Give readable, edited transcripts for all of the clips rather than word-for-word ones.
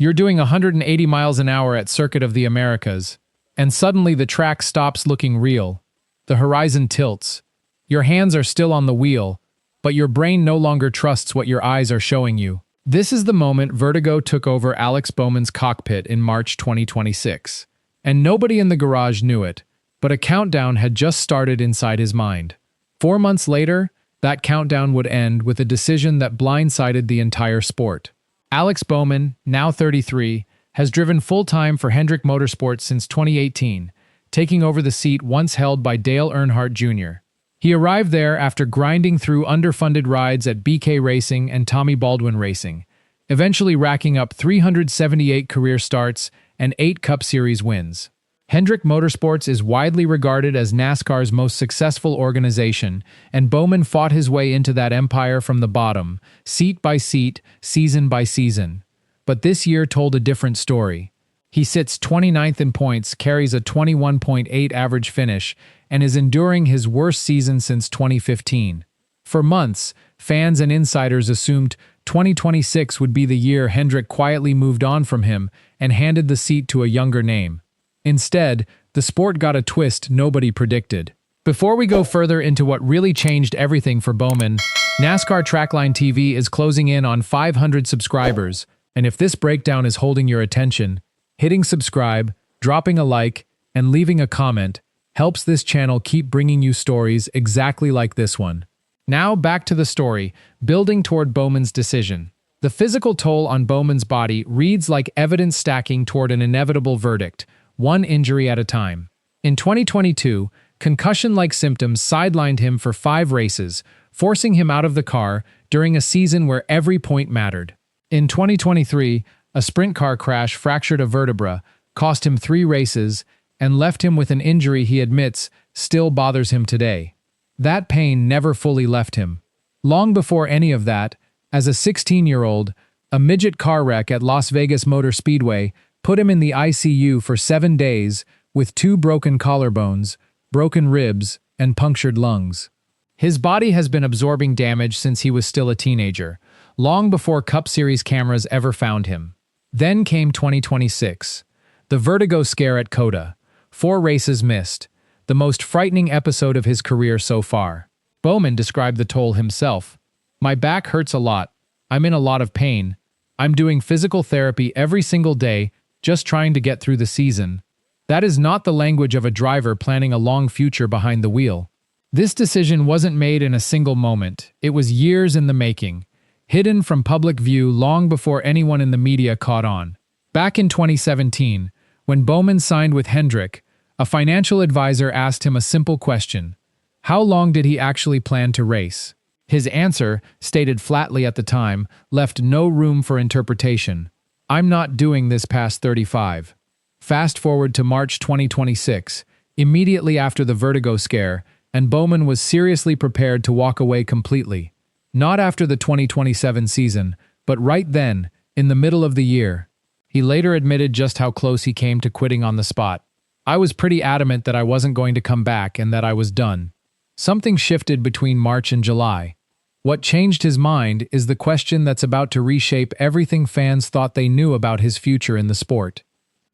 You're doing 180 miles an hour at Circuit of the Americas, and suddenly the track stops looking real. The horizon tilts. Your hands are still on the wheel, but your brain no longer trusts what your eyes are showing you. This is the moment vertigo took over Alex Bowman's cockpit in March 2026. And nobody in the garage knew it, but a countdown had just started inside his mind. 4 months later, that countdown would end with a decision that blindsided the entire sport. Alex Bowman, now 33, has driven full-time for Hendrick Motorsports since 2018, taking over the seat once held by Dale Earnhardt Jr. He arrived there after grinding through underfunded rides at BK Racing and Tommy Baldwin Racing, eventually racking up 378 career starts and 8 Cup Series wins. Hendrick Motorsports is widely regarded as NASCAR's most successful organization, and Bowman fought his way into that empire from the bottom, seat by seat, season by season. But this year told a different story. He sits 29th in points, carries a 21.8 average finish, and is enduring his worst season since 2015. For months, fans and insiders assumed 2026 would be the year Hendrick quietly moved on from him and handed the seat to a younger name. Instead, the sport got a twist nobody predicted. Before we go further into what really changed everything for Bowman, NASCAR Trackline TV is closing in on 500 subscribers, and if this breakdown is holding your attention, hitting subscribe, dropping a like, and leaving a comment helps this channel keep bringing you stories exactly like this one. Now back to the story, building toward Bowman's decision. The physical toll on Bowman's body reads like evidence stacking toward an inevitable verdict, one injury at a time. In 2022, concussion-like symptoms sidelined him for 5 races, forcing him out of the car during a season where every point mattered. In 2023, a sprint car crash fractured a vertebra, cost him 3 races, and left him with an injury he admits still bothers him today. That pain never fully left him. Long before any of that, as a 16-year-old, a midget car wreck at Las Vegas Motor Speedway put him in the ICU for 7 days with 2 broken collarbones, broken ribs, and punctured lungs. His body has been absorbing damage since he was still a teenager, long before Cup Series cameras ever found him. Then came 2026, the vertigo scare at COTA, 4 races missed, the most frightening episode of his career so far. Bowman described the toll himself. "My back hurts a lot. I'm in a lot of pain. I'm doing physical therapy every single day, just trying to get through the season." That is not the language of a driver planning a long future behind the wheel. This decision wasn't made in a single moment. It was years in the making, hidden from public view long before anyone in the media caught on. Back in 2017, when Bowman signed with Hendrick, a financial advisor asked him a simple question: how long did he actually plan to race? His answer, stated flatly at the time, left no room for interpretation. "I'm not doing this past 35. Fast forward to March 2026, immediately after the vertigo scare, and Bowman was seriously prepared to walk away completely. Not after the 2027 season, but right then, in the middle of the year. He later admitted just how close he came to quitting on the spot. "I was pretty adamant that I wasn't going to come back and that I was done." Something shifted between March and July. What changed his mind is the question that's about to reshape everything fans thought they knew about his future in the sport.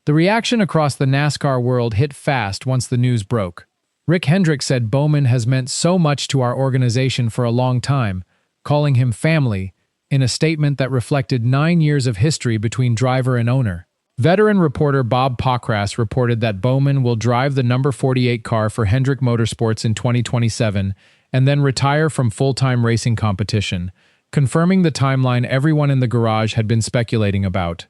The reaction across the NASCAR world hit fast once the news broke. Rick Hendrick said Bowman has meant so much to our organization for a long time, calling him family, in a statement that reflected 9 years of history between driver and owner. Veteran reporter Bob Pockrass reported that Bowman will drive the number 48 car for Hendrick Motorsports in 2027 and then retire from full-time racing competition, confirming the timeline everyone in the garage had been speculating about.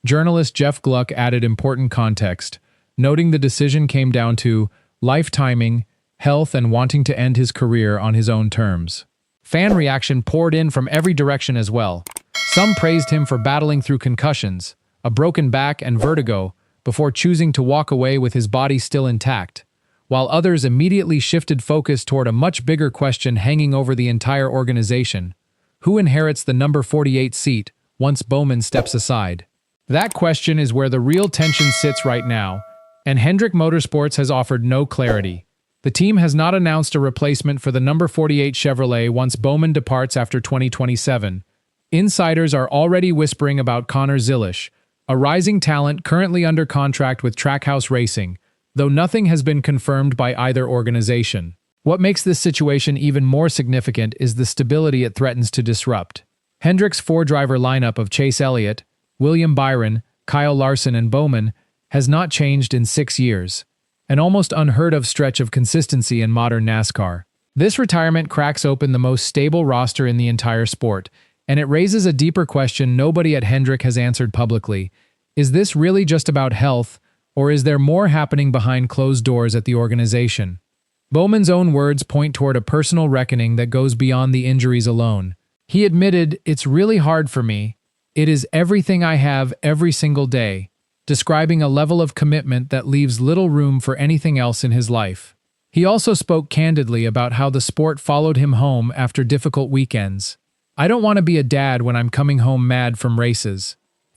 Journalist Jeff Gluck added important context, noting the decision came down to life timing, health, and wanting to end his career on his own terms. Fan reaction poured in from every direction as well. Some praised him for battling through concussions, a broken back, and vertigo, before choosing to walk away with his body still intact, while others immediately shifted focus toward a much bigger question hanging over the entire organization: who inherits the number 48 seat once Bowman steps aside? That question is where the real tension sits right now, and Hendrick Motorsports has offered no clarity. The team has not announced a replacement for the number 48 Chevrolet once Bowman departs after 2027. Insiders are already whispering about Connor Zilisch, a rising talent currently under contract with Trackhouse Racing, though nothing has been confirmed by either organization. What makes this situation even more significant is the stability it threatens to disrupt. Hendrick's four-driver lineup of Chase Elliott, William Byron, Kyle Larson, and Bowman has not changed in 6 years, an almost unheard-of stretch of consistency in modern NASCAR. This retirement cracks open the most stable roster in the entire sport, and it raises a deeper question nobody at Hendrick has answered publicly. Is this really just about health, or is there more happening behind closed doors at the organization? Bowman's own words point toward a personal reckoning that goes beyond the injuries alone. He admitted, "It's really hard for me. It is everything I have every single day," describing a level of commitment that leaves little room for anything else in his life. He also spoke candidly about how the sport followed him home after difficult weekends. "I don't want to be a dad when I'm coming home mad from races."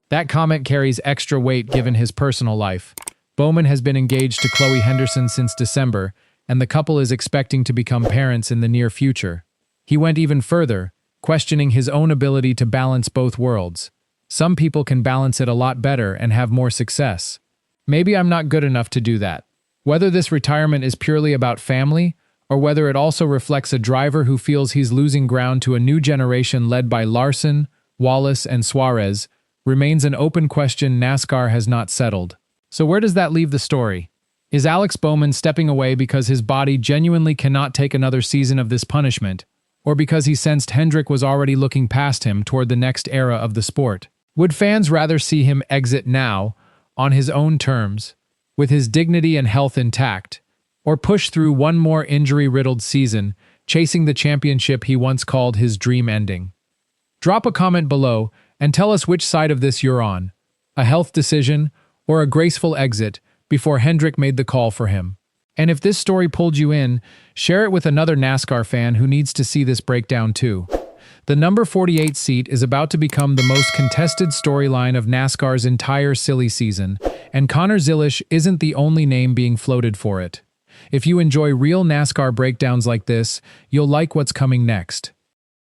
That comment carries extra weight given his personal life. Bowman has been engaged to Chloe Henderson since December, and the couple is expecting to become parents in the near future. He went even further, questioning his own ability to balance both worlds. "Some people can balance it a lot better and have more success. Maybe I'm not good enough to do that." Whether this retirement is purely about family, or whether it also reflects a driver who feels he's losing ground to a new generation led by Larson, Wallace, and Suarez, remains an open question NASCAR has not settled. So where does that leave the story? Is Alex Bowman stepping away because his body genuinely cannot take another season of this punishment, or because he sensed Hendrick was already looking past him toward the next era of the sport? Would fans rather see him exit now, on his own terms, with his dignity and health intact, or push through one more injury-riddled season, chasing the championship he once called his dream ending? Drop a comment below and tell us which side of this you're on, a health decision or a graceful exit before Hendrick made the call for him. And if this story pulled you in, share it with another NASCAR fan who needs to see this breakdown too. The number 48 seat is about to become the most contested storyline of NASCAR's entire silly season, and Connor Zilisch isn't the only name being floated for it. If you enjoy real NASCAR breakdowns like this, you'll like what's coming next.